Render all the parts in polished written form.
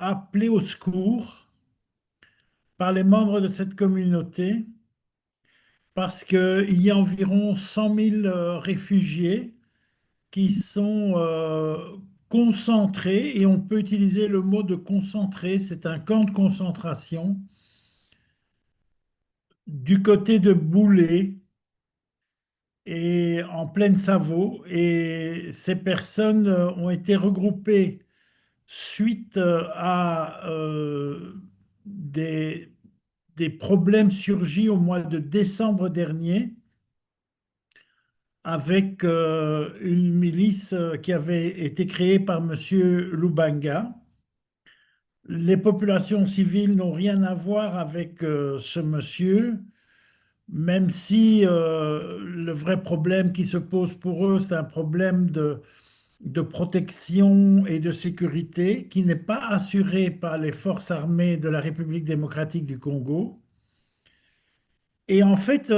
appelés au secours par les membres de cette communauté parce qu'il y a environ 100 000 réfugiés qui sont concentrés, et on peut utiliser le mot de concentré, c'est un camp de concentration, du côté de Boulé et en plaine Savo. Et ces personnes ont été regroupées suite à des problèmes surgis au mois de décembre dernier avec une milice qui avait été créée par Monsieur Lubanga. Les populations civiles n'ont rien à voir avec ce monsieur, même si le vrai problème qui se pose pour eux, c'est un problème de protection et de sécurité qui n'est pas assuré par les forces armées de la République démocratique du Congo. Et en fait,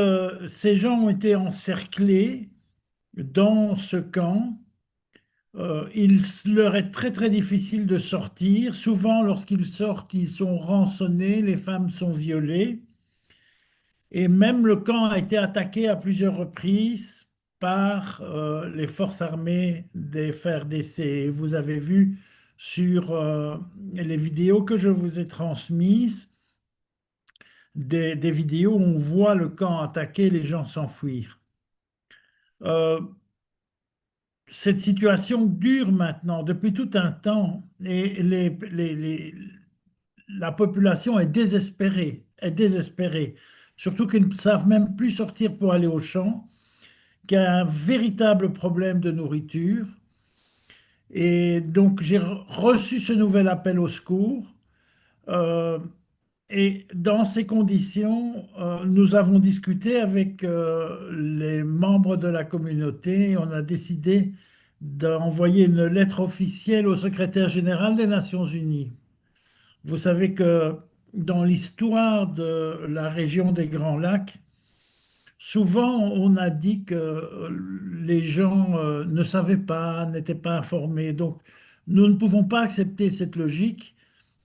ces gens ont été encerclés dans ce camp. Il leur est très très difficile de sortir. Souvent, lorsqu'ils sortent, ils sont rançonnés, les femmes sont violées. Et même le camp a été attaqué à plusieurs reprises par les forces armées des FARDC. Et vous avez vu sur les vidéos que je vous ai transmises, des vidéos où on voit le camp attaqué, les gens s'enfuir. Euh, cette situation dure maintenant depuis tout un temps et la population est désespérée, surtout qu'ils ne savent même plus sortir pour aller au champ, qu'il y a un véritable problème de nourriture. Et donc j'ai reçu ce nouvel appel au secours. euh, et dans ces conditions, nous avons discuté avec les membres de la communauté et on a décidé d'envoyer une lettre officielle au secrétaire général des Nations Unies. Vous savez que dans l'histoire de la région des Grands Lacs, souvent on a dit que les gens ne savaient pas, n'étaient pas informés. Donc nous ne pouvons pas accepter cette logique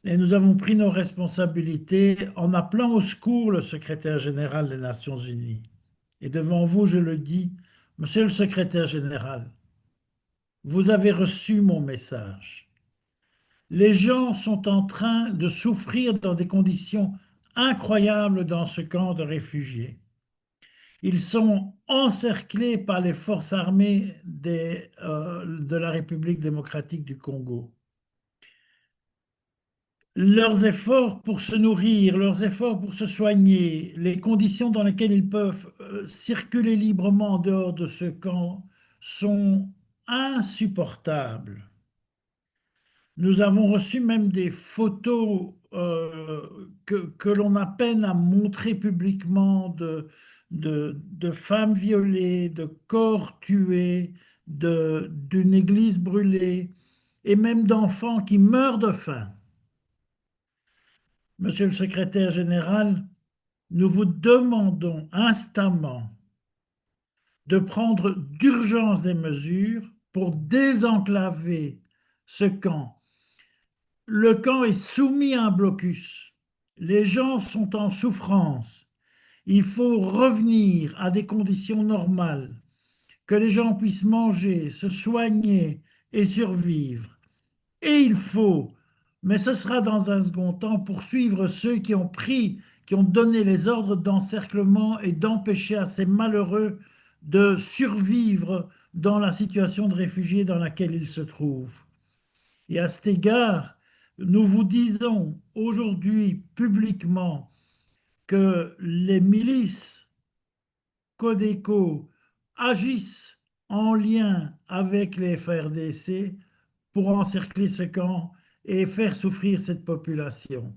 et nous avons pris nos responsabilités en appelant au secours le secrétaire général des Nations Unies. Et devant vous, je le dis, Monsieur le secrétaire général, vous avez reçu mon message. Les gens sont en train de souffrir dans des conditions incroyables dans ce camp de réfugiés. Ils sont encerclés par les forces armées de la République démocratique du Congo. Leurs efforts pour se nourrir, leurs efforts pour se soigner, les conditions dans lesquelles ils peuvent circuler librement en dehors de ce camp sont insupportables. Nous avons reçu même des photos que l'on a peine à montrer publiquement de femmes violées, de corps tués, d'une église brûlée et même d'enfants qui meurent de faim. Monsieur le secrétaire général, nous vous demandons instamment de prendre d'urgence des mesures pour désenclaver ce camp. Le camp est soumis à un blocus. Les gens sont en souffrance. Il faut revenir à des conditions normales, que les gens puissent manger, se soigner et survivre. Et il faut, mais ce sera dans un second temps, poursuivre ceux qui ont donné les ordres d'encerclement et d'empêcher à ces malheureux de survivre dans la situation de réfugiés dans laquelle ils se trouvent. Et à cet égard, nous vous disons aujourd'hui publiquement que les milices Codeco agissent en lien avec les FARDC pour encercler ce camp et faire souffrir cette population.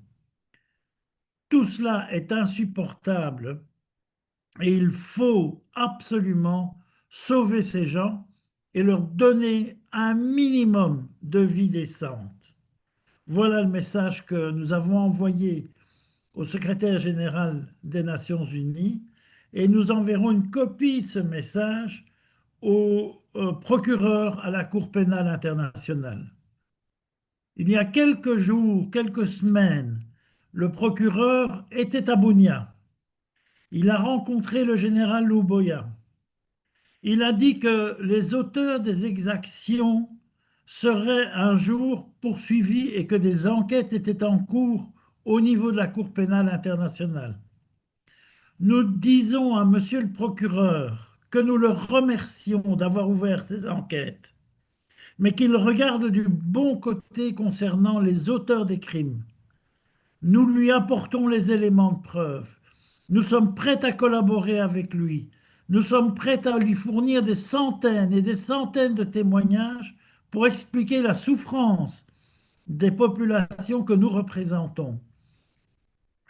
Tout cela est insupportable et il faut absolument sauver ces gens et leur donner un minimum de vie décente. Voilà le message que nous avons envoyé au secrétaire général des Nations Unies et nous enverrons une copie de ce message au procureur à la Cour pénale internationale. Il y a quelques jours, quelques semaines, le procureur était à Bunia. Il a rencontré le général Louboya. Il a dit que les auteurs des exactions seraient un jour poursuivis et que des enquêtes étaient en cours au niveau de la Cour pénale internationale. Nous disons à Monsieur le procureur que nous le remercions d'avoir ouvert ces enquêtes, mais qu'il regarde du bon côté concernant les auteurs des crimes. Nous lui apportons les éléments de preuve. Nous sommes prêts à collaborer avec lui. Nous sommes prêts à lui fournir des centaines et des centaines de témoignages pour expliquer la souffrance des populations que nous représentons.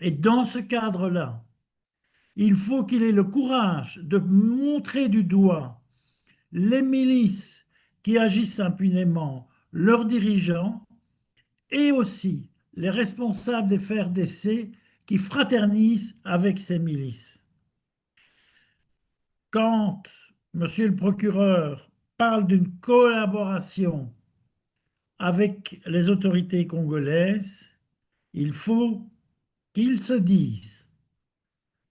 Et dans ce cadre-là, il faut qu'il ait le courage de montrer du doigt les milices qui agissent impunément, leurs dirigeants, et aussi les responsables des fers d'essai qui fraternisent avec ces milices. Quand Monsieur le procureur parle d'une collaboration avec les autorités congolaises, il faut qu'ils se disent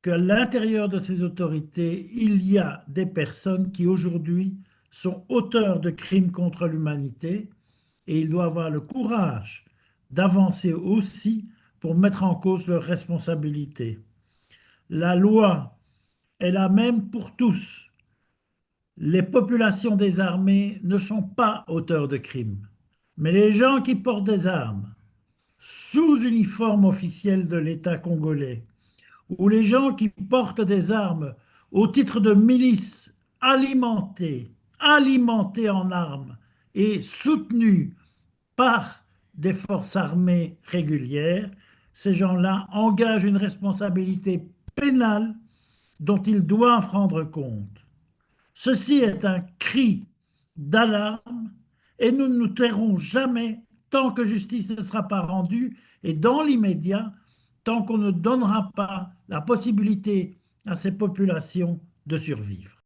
qu'à l'intérieur de ces autorités, il y a des personnes qui aujourd'hui sont auteurs de crimes contre l'humanité et il doit avoir le courage d'avancer aussi pour mettre en cause leurs responsabilités. La loi est la même pour tous. Les populations désarmées ne sont pas auteurs de crimes, mais les gens qui portent des armes sous uniforme officiel de l'État congolais ou les gens qui portent des armes au titre de milices alimentées en armes et soutenues par des forces armées régulières, ces gens-là engagent une responsabilité pénale dont ils doivent rendre compte. Ceci est un cri d'alarme et nous ne nous tairons jamais tant que justice ne sera pas rendue et dans l'immédiat, tant qu'on ne donnera pas la possibilité à ces populations de survivre.